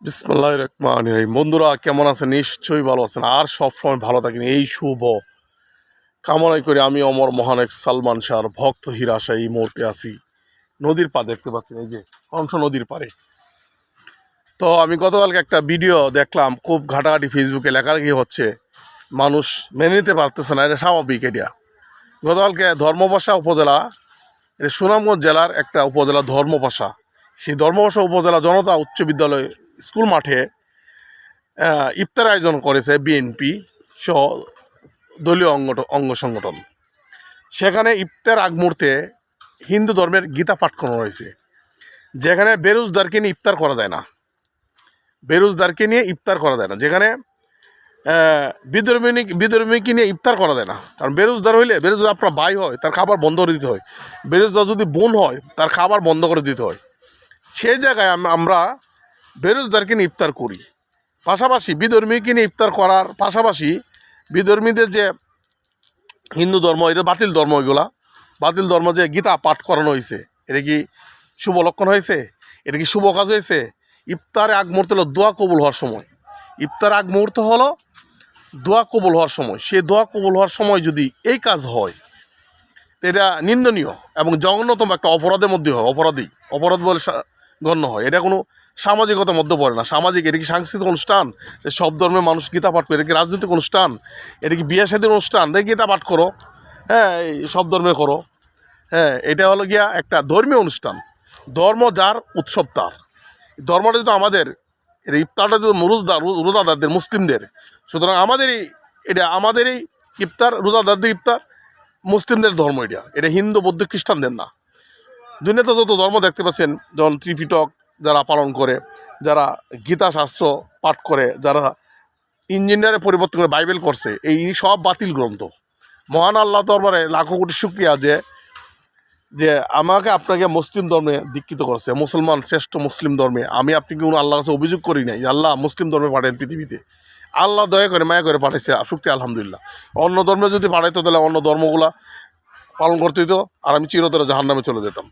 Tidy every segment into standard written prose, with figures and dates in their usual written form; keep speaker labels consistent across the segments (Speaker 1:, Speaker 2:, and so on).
Speaker 1: বিসমিল্লাহির রহমানির রহিম। বন্ধুরা কেমন আছেন? নিশ্চয়ই ভালো আছেন, আর সবসময় ভালো থাকেন এই শুভ কামনাই করি। আমি অমর মহানেক সালমান শাহর ভক্ত হীরা শাহ এই মুহূর্তে আছি নদীর পাড়ে, দেখতে পাচ্ছেন এই যে কংস নদীর পাড়ে। তো আমি গতকালকে একটা ভিডিও দেখলাম, খুব ঘাটাঘাটি ফেসবুকে লেখালেখি হচ্ছে, মানুষ মেনে নিতে পারতেছে না, এটা স্বাভাবিক। এটা গতকালকে ধর্মপাশা উপজেলা, এটা সুনামগঞ্জ জেলার একটা উপজেলা ধর্মপাশা, সেই ধর্মপাশা উপজেলা জনতা উচ্চ বিদ্যালয় স্কুল মাঠে ইফতার আয়োজন করেছে বিএনপি সহ দলীয় অঙ্গ সংগঠন। সেখানে ইফতার আগ মুহূর্তে হিন্দু ধর্মের গীতা পাঠ করানো হয়েছে, যেখানে বেরোজদারকে নিয়ে ইফতার করা যায় না, বেরোজদারকে নিয়ে ইফতার করা যায় না, যেখানে বিধর্মীকে নিয়ে ইফতার করা যায় না। কারণ বেরোজদার হইলে, বেরোজদার আপনার ভাই হয়, তার খাবার বন্ধ করে দিতে হয়, বেরোজদার যদি বোন হয় তার খাবার বন্ধ করে দিতে হয়। সেই জায়গায় আমরা বেরোজদারকে নিয়ে ইফতার করি, পাশাপাশি বিধর্মীকে নিয়ে ইফতার করার পাশাপাশি বিধর্মীদের যে হিন্দু ধর্ম, এটা বাতিল ধর্ম, এগুলা বাতিল ধর্ম যে গীতা পাঠ করানো হয়েছে, এটা কি শুভ লক্ষণ হয়েছে? এটা কি শুভ কাজ হয়েছে? ইফতারে আগ মুহূর্ত হলো দোয়া কবুল হওয়ার সময়, ইফতার আগ মুহূর্ত হলো দোয়া কবুল হওয়ার সময়। সে দোয়া কবুল হওয়ার সময় যদি এই কাজ হয়, এটা নিন্দনীয় এবং জঘন্যতম একটা অপরাধের মধ্যে হয়, অপরাধ বলে গণ্য হয়। এটা কোনো সামাজিকতার মধ্যে পড়ে না। সামাজিক, এটা কি সাংস্কৃতিক অনুষ্ঠান যে সব ধর্মের মানুষ গীতা পাঠ করে? এটা কি রাজনৈতিক অনুষ্ঠান? এটা কি বিয়ে শাদীর অনুষ্ঠান? দেখি গীতা পাঠ করো, হ্যাঁ, এই সব ধর্মের করো, হ্যাঁ, এটা হলো গিয়া একটা ধর্মীয় অনুষ্ঠান। ধর্ম যার, উৎসব তার। ধর্মটা যদি আমাদের, এটা ইফতারটা যদি রোজাদারদের, মুসলিমদের, সুতরাং আমাদেরই ইফতার, রোজাদারদের ইফতার, মুসলিমদের ধর্ম। এটা হিন্দু, বৌদ্ধ, খ্রিস্টানদের না। দুনিয়াতে যত ধর্ম দেখতে পাচ্ছেন, যেমন ত্রিপিটক যারা পালন করে, যারা গীতা শাস্ত্র পাঠ করে, যারা ইঞ্জিনিয়ারের পরিবর্তন করে বাইবেল করছে, এই সব বাতিল গ্রন্থ। মহান আল্লাহ দরবারে লাখো কোটি শুকরিয়া যে আমাকে আপনাকে মুসলিম ধর্মে দীক্ষিত করছে, মুসলমান শ্রেষ্ঠ মুসলিম ধর্মে। আমি আপনি কি আল্লাহর কাছে অভিযোগ করি নাই, আল্লাহ মুসলিম ধর্মে পাঠান পৃথিবীতে। আল্লাহ দয়া করে, মায়া করে পাঠাইছে, শুকরিয়া আলহামদুলিল্লাহ। অন্য ধর্মে যদি পাঠাইতো তাহলে অন্য ধর্মগুলা পালন করতে হইতো, আর আমি চিরতরে জাহান্নামে চলে যেতাম।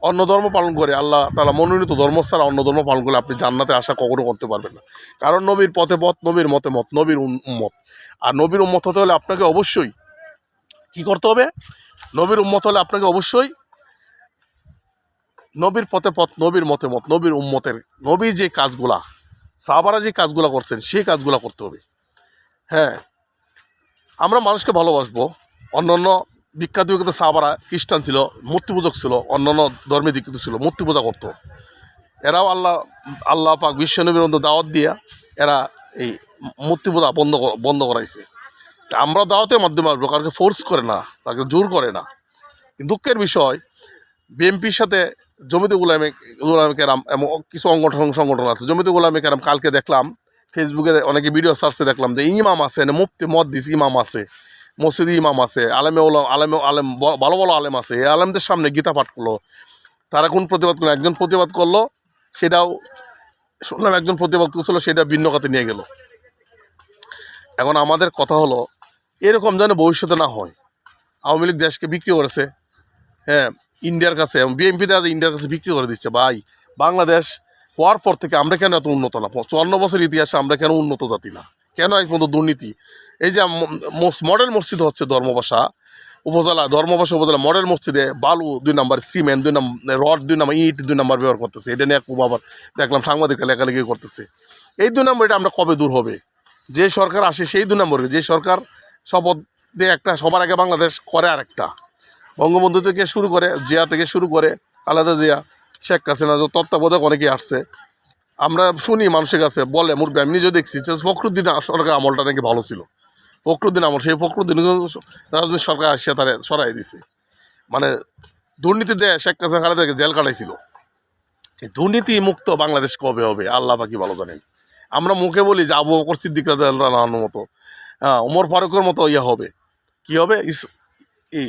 Speaker 1: অন্য ধর্ম পালন করে, আল্লাহ তাআলা মনোনীত ধর্ম ছাড়া অন্য ধর্ম পালন করলে আপনি জান্নাতে আশা কখনো করতে পারবেন না। কারণ নবীর পথে পথ, নবীর মতে মত, নবীর উম্মত। আর নবীর উম্মত হতে হলে আপনাকে অবশ্যই কী করতে হবে? নবীর উম্মত হলে আপনাকে অবশ্যই নবীর পথে পথ, নবীর মতে মত, নবীর উম্মতের, নবী যে কাজগুলা, সাহাবারা যে কাজগুলা করছেন সেই কাজগুলা করতে হবে। হ্যাঁ, আমরা মানুষকে ভালোবাসবো। অন্যান্য বিখ্যাত সাহাবারা খ্রিস্টান ছিল, মূর্তি পূজক ছিল, অন্যান্য ধর্মে দীক্ষিত ছিল, মূর্তি পূজা করতো। এরাও আল্লাহ পাক বিশ্বনবীর মধ্যে দাওয়াত দিয়া এরা এই মূর্তি পূজা বন্ধ করাইছে। আমরা দাওয়াতের মাধ্যমে আসবো, কাউকে ফোর্স করে না, তাকে জোর করে না। দুঃখের বিষয়, বিএনপির সাথে জমিয়তে উলামায়ে কেরাম এবং কিছু সংগঠন আছে। জমিয়তে উলামায়ে কেরাম, কালকে দেখলাম ফেসবুকে অনেকে ভিডিও সার্চে দেখলাম যে ইমাম আছে, মুফতি মহাদ্দিস ইমাম আছে, মসজিদ ইমাম আছে, আলেম ভালো ভালো আলেম আছে, এই আলেমদের সামনে গীতা পাঠ করলো। তারা কোন প্রতিবাদ করলো? একজন প্রতিবাদ করলো, সেটাও শুনলাম একজন প্রতিবাদ করছিল, সেটা ভিন্ন খাতে নিয়ে গেল। এখন আমাদের কথা হলো, এরকম যেন ভবিষ্যতে না হয়। আওয়ামী লীগ দেশকে বিক্রি করেছে, হ্যাঁ, ইন্ডিয়ার কাছে, বিএনপিতে আজ ইন্ডিয়ার কাছে বিক্রি করে দিচ্ছে। ভাই, বাংলাদেশ হওয়ার পর থেকে আমরা কেন এত উন্নত না? 54 বছর ইতিহাসে আমরা কেন উন্নত জাতি না? কেন এক মতো দুর্নীতি? এই যে মডেল মসজিদ হচ্ছে ধর্মপাশা উপজেলা মডেল মসজিদে বালু 2 নম্বর, সিমেন্ট 2 নম্বর, রড 2 নম্বর, ইট 2 নম্বর ব্যবহার করতেছে। এটা নিয়ে খুব আবার দেখলাম সাংবাদিকরা লেখালেখি করতেছে। এই 2 নম্বর, এটা আমরা কবে দূর হবে? যে সরকার আসে সেই 2 নম্বর, যে সরকার শপথ দিয়ে একটা, সবার আগে বাংলাদেশ করে আরেকটা। বঙ্গবন্ধু থেকে শুরু করে, জিয়া থেকে শুরু করে, খালেদা জিয়া, শেখ হাসিনা, তত্ত্বাবধায়ক অনেকেই আসছে। আমরা শুনি মানুষের কাছে বলে, মুরব্বী, আমি নিজেও দেখছি যে ফখরুদ্দিন সরকার আমলটা নাকি ভালো ছিল। ফখরুদ্দিন আমল, সেই ফখরুদ্দিন রাজনৈতিক সরকার আসিয়া তারা সরাই দিছে। মানে দুর্নীতি দেয় শেখ হাসিনা, খালেদাকে জেল কাটাইছিল। এই দুর্নীতি মুক্ত বাংলাদেশ কবে হবে আল্লাহ পাকি ভালো জানেন। আমরা মুখে বলি যে আবু বকর সিদ্দিক রাদিয়াল্লাহু মতো, ওমর ফারুকের মতো হবে। কি হবে? এই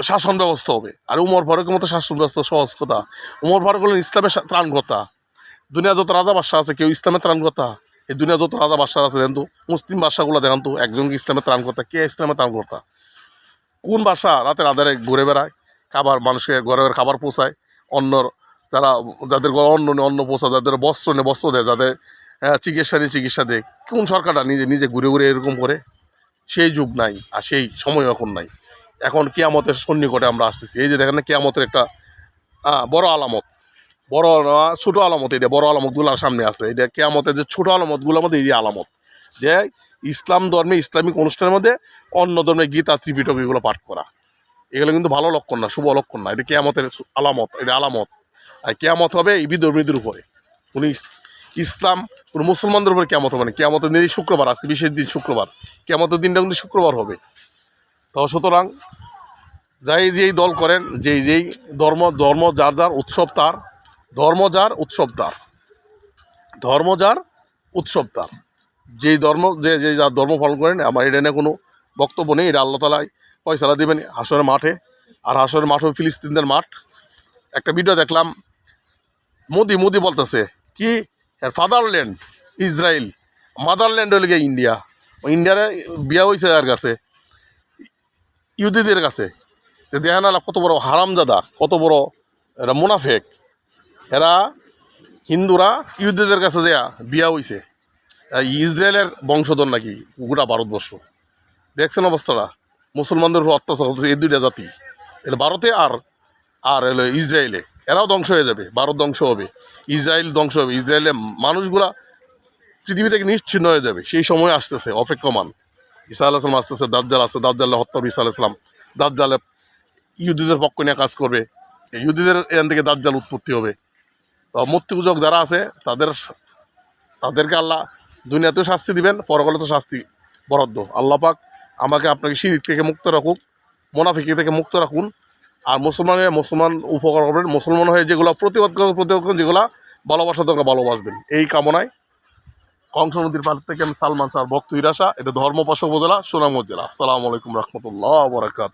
Speaker 1: শাসন ব্যবস্থা হবে। আর উমর ফারুকের মতো শাসন ব্যবস্থা সহজ কথা। উমর ফারুক হলেন ইসলামের ত্রাণকর্তা। দুনিয়া যত রাজা বাদশাহ আছে, কেউ ইসলামের ত্রাণকর্তা? এই দুনিয়া যত রাজা বাদশাহ আছে দেখেন তো, মুসলিম বাদশাহগুলো দেখেন তো, একজনকে ইসলামের ত্রাণকর্তা। কে ইসলামের ত্রাণকর্তা? কোন বাদশাহ রাতের আধারে ঘুরে বেড়ায়, খাবার মানুষকে ঘরে ঘরে খাবার পৌঁছায়, অন্যর যারা যাদের ঘরে অন্ন নেই অন্ন পোষা, যাদের বস্ত্র নেই বস্ত্র দেয়, যাদের চিকিৎসা নেই চিকিৎসা দেয়। কোন সরকারটা নিজে নিজে ঘুরে ঘুরে এরকম করে? সেই যুগ নাই, আর সেই সময় এখন নাই। এখন কিয়ামতের সন্নিকটে আমরা আসতেছি। এই যে দেখেন না, কিয়ামতের একটা বড় আলামত, বড় ছোট আলামত, এটা বড় আলামতগুলোর সামনে আছে। এটা কিয়ামতের যে ছোট আলামতগুলোর মধ্যে এই আলামত, যে ইসলাম ধর্মে ইসলামিক অনুষ্ঠানের মধ্যে অন্য ধর্মের গীতা ত্রিপিটক এগুলো পাঠ করা, এগুলো কিন্তু ভালো লক্ষণ না, শুভ লক্ষণ না। এটা কিয়ামতের আলামত, এটা আলামত। আর কিয়ামত হবে এই বিধর্মীদের উপরে, উনি ইসলাম কোনো মুসলমানদের উপরে কিয়ামত হবে না। কিয়ামতের দিনই শুক্রবার, আজকে বিশেষ দিন শুক্রবার, কিয়ামতের দিনটা কিন্তু শুক্রবার হবে। তো সুতরাং যাই যেই দল করেন, যেই ধর্ম যার যার উৎসব তার, ধর্ম যার উৎসব তার, ধর্ম যার উৎসব তার, যেই ধর্ম যে যার ধর্ম পালন করেন, আমার এটা নিয়ে কোনো বক্তব্য নেই। এটা আল্লাহ তাআলাই ফয়সালা দেবেন হাশরের মাঠে। আর হাশরের মাঠ হবে ফিলিস্তিনদের মাঠ। একটা ভিডিও দেখলাম, মোদি বলতেছে কি, ফাদারল্যান্ড ইসরায়েল, মাদারল্যান্ড হলে গিয়ে ইন্ডিয়া। ইন্ডিয়ারে বিয়া হয়েছে যার কাছে, ইহুদিদের কাছে। তো দেখেন না কত বড় হারামজাদা, কত বড় এরা মুনাফেক। এরা হিন্দুরা ইহুদিদের কাছে দেয়া বিয়া হয়েছে, ইসরায়েলের বংশধর নাকি গোটা ভারতবর্ষ। দেখছেন অবস্থাটা, মুসলমানদের উপর অত্যাচার করতেছে এই দুইটা জাতি। এটা ভারতে আর এলো ইসরায়েলে। এরাও ধ্বংস হয়ে যাবে, ভারত ধ্বংস হবে, ইসরায়েল ধ্বংস হবে। ইসরায়েলের মানুষগুলা পৃথিবী থেকে নিশ্চিহ্ন হয়ে যাবে। সেই সময় আসতেছে, অপেক্ষমান। ঈসা আলাইহিস সালাম আসতেছে, দাজ্জাল আসছে, দাজ্জালের হত্যা হবে ঈসা আলাইহিস সালাম। দাজ্জালে ইহুদিদের পক্ষ নিয়ে কাজ করবে, ইহুদিদের এখান থেকে দাজ্জাল উৎপত্তি হবে। তো মূর্তি পূজক যারা আছে তাদেরকে আল্লাহ দুনিয়াতেও শাস্তি দিবেন, পরকালে তো শাস্তি বরাদ্দ। আল্লাহ পাক আমাকে আপনাকে শিরক থেকে মুক্ত রাখুক, মুনাফিকি থেকে মুক্ত রাখুন। আর মুসলমান উপকার করবেন, মুসলমান হয়ে যেগুলো প্রতিবাদ করেন, যেগুলো ভালোবাসা দরকার ভালোবাসবেন। এই কামনায় কংস নদীর পাড় থেকে আমি সালমান স্যার, ভক্ত হিরাসা, এটা ধর্মপাশা উপজেলা, সুনামগঞ্জ জেলা। আসসালামু আলাইকুম রহমতুল্লাহ বরকাত।